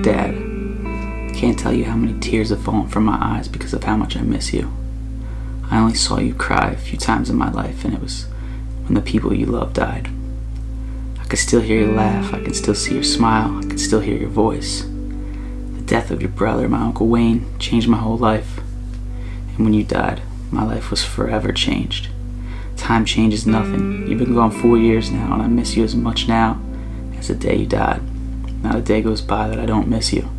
Dad, I can't tell you how many tears have fallen from my eyes because of how much I miss you. I only saw you cry a few times in my life, and it was when the people you loved died. I could still hear you laugh, I could still see your smile, I could still hear your voice. The death of your brother, my Uncle Wayne, changed my whole life. And when you died, my life was forever changed. Time changes nothing. You've been gone 4 years now, and I miss you as much now as the day you died. Not a day goes by that I don't miss you.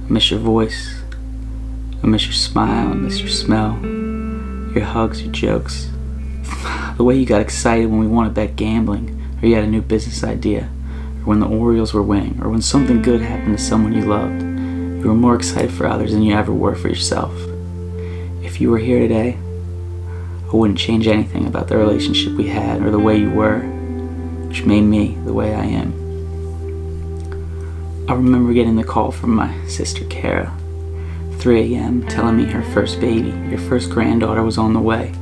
I miss your voice, I miss your smile, I miss your smell, your hugs, your jokes. The way you got excited when we won a bet gambling, or you had a new business idea, or when the Orioles were winning, or when something good happened to someone you loved. You were more excited for others than you ever were for yourself. If you were here today, I wouldn't change anything about the relationship we had or the way you were, which made me the way I am. I remember getting the call from my sister Kara, 3 a.m., telling me her first baby, your first granddaughter, was on the way.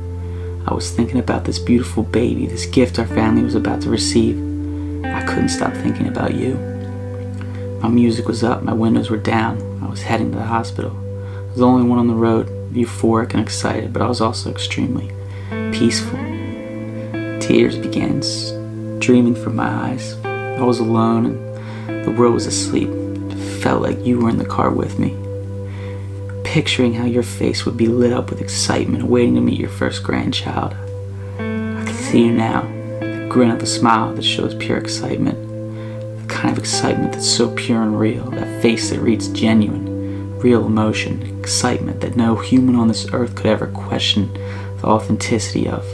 I was thinking about this beautiful baby, this gift our family was about to receive. I couldn't stop thinking about you. My music was up, my windows were down. I was heading to the hospital. I was the only one on the road, euphoric and excited, but I was also extremely peaceful. Tears began streaming from my eyes. I was alone and the world was asleep. It felt like you were in the car with me. Picturing how your face would be lit up with excitement, waiting to meet your first grandchild. I can see you now, the grin of a smile that shows pure excitement. The kind of excitement that's so pure and real, that face that reads genuine, real emotion, excitement that no human on this earth could ever question the authenticity of.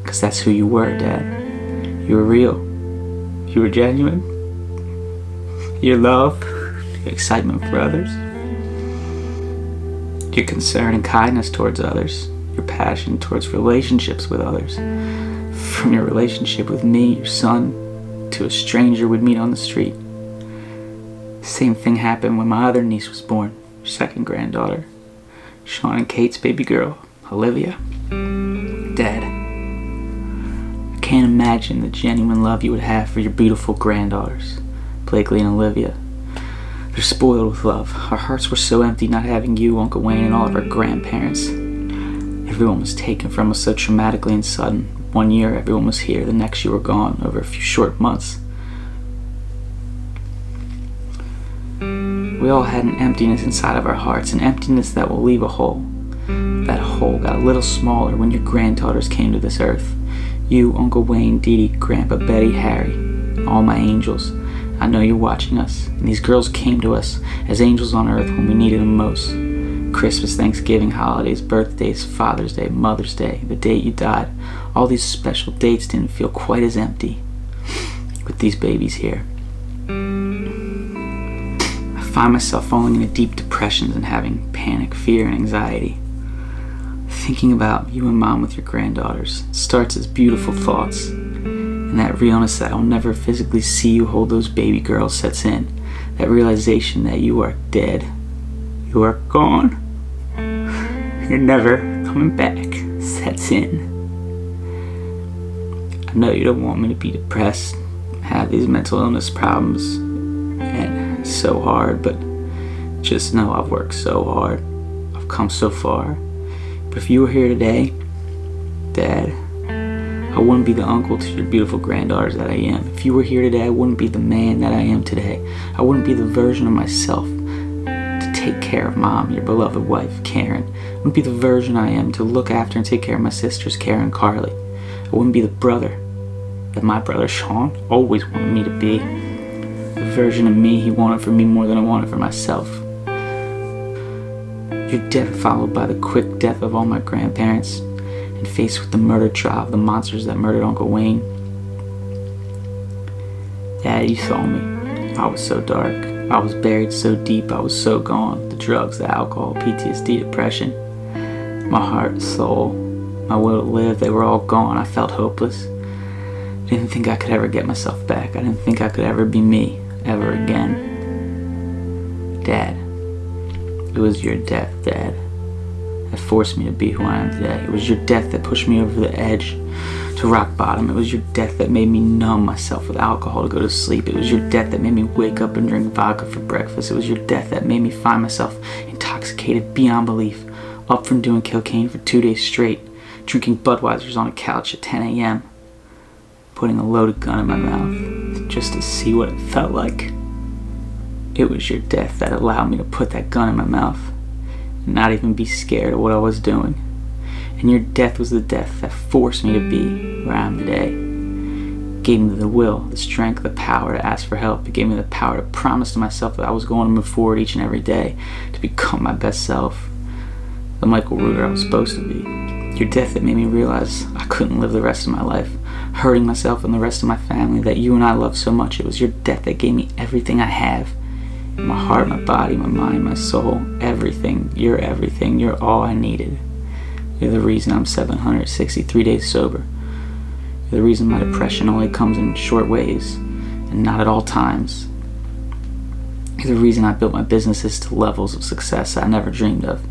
Because that's who you were, Dad. You were real. You were genuine. Your love, your excitement for others, your concern and kindness towards others, your passion towards relationships with others. From your relationship with me, your son, to a stranger we'd meet on the street. Same thing happened when my other niece was born, your second granddaughter, Sean and Kate's baby girl, Olivia. Dad, I can't imagine the genuine love you would have for your beautiful granddaughters, Blakely and Olivia. They're spoiled with love. Our hearts were so empty not having you, Uncle Wayne, and all of our grandparents. Everyone was taken from us so traumatically and sudden. 1 year everyone was here, the next you were gone, over a few short months. We all had an emptiness inside of our hearts, an emptiness that will leave a hole. That hole got a little smaller when your granddaughters came to this earth. You, Uncle Wayne, Dee Dee, Grandpa, Betty, Harry, all my angels. I know you're watching us, and these girls came to us as angels on earth when we needed them most. Christmas, Thanksgiving, holidays, birthdays, Father's Day, Mother's Day, the day you died. All these special dates didn't feel quite as empty with these babies here. I find myself falling into deep depressions and having panic, fear, and anxiety. Thinking about you and Mom with your granddaughters starts as beautiful thoughts. And that realness that I'll never physically see you hold those baby girls sets in. That realization that you are dead. You are gone. You're never coming back sets in. I know you don't want me to be depressed, have these mental illness problems, and it's so hard, but just know I've worked so hard. I've come so far. But if you were here today, Dad, I wouldn't be the uncle to your beautiful granddaughters that I am. If you were here today, I wouldn't be the man that I am today. I wouldn't be the version of myself to take care of Mom, your beloved wife, Karen. I wouldn't be the version I am to look after and take care of my sisters, Karen and Carly. I wouldn't be the brother that my brother Sean always wanted me to be. The version of me he wanted for me more than I wanted for myself. Your death followed by the quick death of all my grandparents, and faced with the murder trial of the monsters that murdered Uncle Wayne. Dad, you saw me. I was so dark. I was buried so deep. I was so gone. The drugs, the alcohol, PTSD, depression. My heart, soul, my will to live, they were all gone. I felt hopeless. I didn't think I could ever get myself back. I didn't think I could ever be me, ever again. Dad, it was your death, Dad, that forced me to be who I am today. It was your death that pushed me over the edge to rock bottom. It was your death that made me numb myself with alcohol to go to sleep. It was your death that made me wake up and drink vodka for breakfast. It was your death that made me find myself intoxicated beyond belief, up from doing cocaine for 2 days straight, drinking Budweisers on a couch at 10 a.m., putting a loaded gun in my mouth just to see what it felt like. It was your death that allowed me to put that gun in my mouth and not even be scared of what I was doing. And your death was the death that forced me to be where I am today. It gave me the will, the strength, the power to ask for help. It gave me the power to promise to myself that I was going to move forward each and every day to become my best self, the Michael Rooter I was supposed to be. Your death that made me realize I couldn't live the rest of my life hurting myself and the rest of my family that you and I love so much. It was your death that gave me everything I have. My heart, my body, my mind, my soul, everything. You're everything. You're all I needed. You're the reason I'm 763 days sober. You're the reason my depression only comes in short waves and not at all times. You're the reason I built my businesses to levels of success I never dreamed of.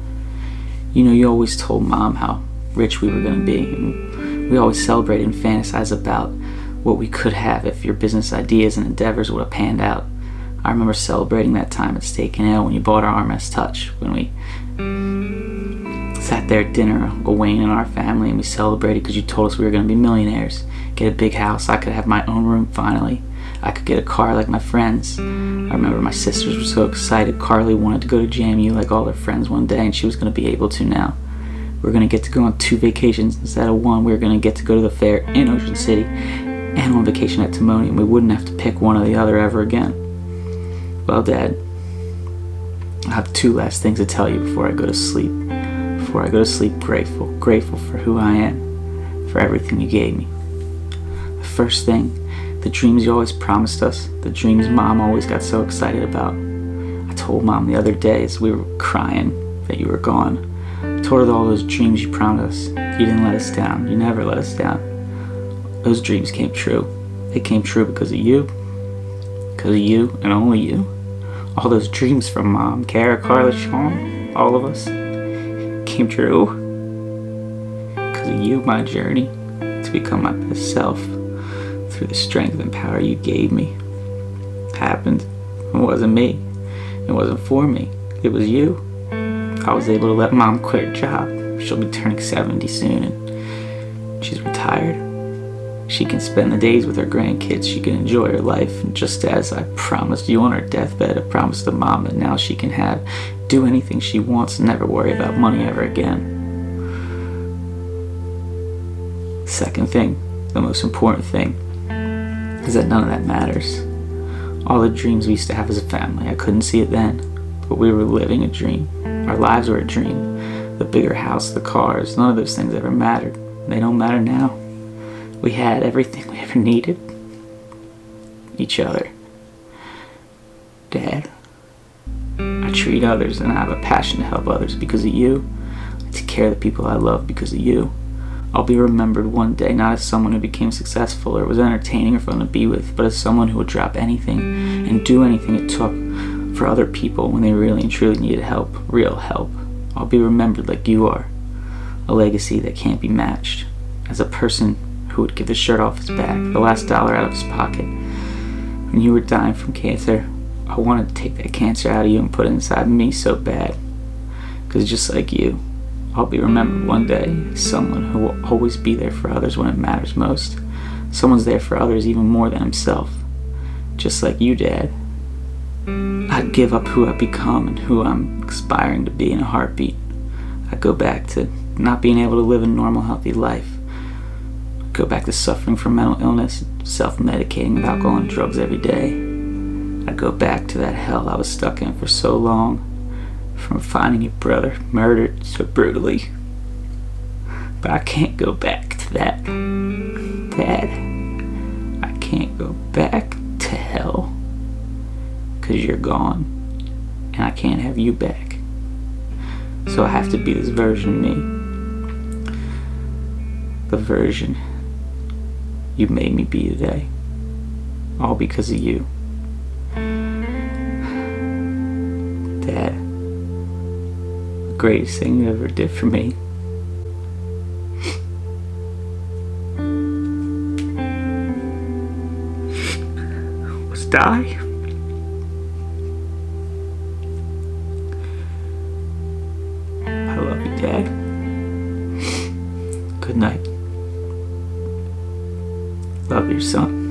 You know, you always told Mom how rich we were going to be. And we always celebrated and fantasized about what we could have if your business ideas and endeavors would have panned out. I remember celebrating that time at Steak and Ale when you bought our RMS Touch, when we sat there at dinner, Uncle Wayne and our family, and we celebrated because you told us we were going to be millionaires, get a big house, I could have my own room finally, I could get a car like my friends. I remember my sisters were so excited. Carly wanted to go to JMU like all their friends one day, and she was going to be able to now. We were going to get to go on 2 vacations instead of 1. We were going to get to go to the fair in Ocean City and on vacation at Timonium. We wouldn't have to pick one or the other ever again. Well, Dad, I have 2 last things to tell you before I go to sleep. Before I go to sleep, grateful for who I am, for everything you gave me. The first thing, the dreams you always promised us, the dreams Mom always got so excited about. I told Mom the other day as we were crying that you were gone. I told her that all those dreams you promised us, you didn't let us down. You never let us down. Those dreams came true. They came true because of you. Because of you and only you. All those dreams from Mom, Kara, Carla, Sean, all of us came true because of you. My journey to become my best self through the strength and power you gave me happened. It wasn't me. It wasn't for me. It was you. I was able to let Mom quit her job. She'll be turning 70 soon and she's retired. She can spend the days with her grandkids. She can enjoy her life. And just as I promised you on her deathbed, I promised to Mom that now she can do anything she wants and never worry about money ever again. Second thing, the most important thing, is that none of that matters. All the dreams we used to have as a family, I couldn't see it then, but we were living a dream. Our lives were a dream. The bigger house, the cars, none of those things ever mattered. They don't matter now. We had everything we ever needed. Each other. Dad, I treat others and I have a passion to help others because of you. I take care of the people I love because of you. I'll be remembered one day not as someone who became successful or was entertaining or fun to be with, but as someone who would drop anything and do anything it took for other people when they really and truly needed help, real help. I'll be remembered like you are. A legacy that can't be matched. As a person who would give the shirt off his back, the last dollar out of his pocket. When you were dying from cancer, I wanted to take that cancer out of you and put it inside me so bad. Because just like you, I'll be remembered one day as someone who will always be there for others when it matters most. Someone's there for others even more than himself. Just like you, Dad. I'd give up who I've become and who I'm aspiring to be in a heartbeat. I'd go back to not being able to live a normal, healthy life. Go back to suffering from mental illness, self-medicating with alcohol and drugs every day. I'd go back to that hell I was stuck in for so long, from finding your brother murdered so brutally. But I can't go back to that. Dad, I can't go back to hell, 'cause you're gone, and I can't have you back. So I have to be this version of me. The version you made me be today. All because of you. Dad, the greatest thing you ever did for me just die? I love you, Dad. Good night. Love your son.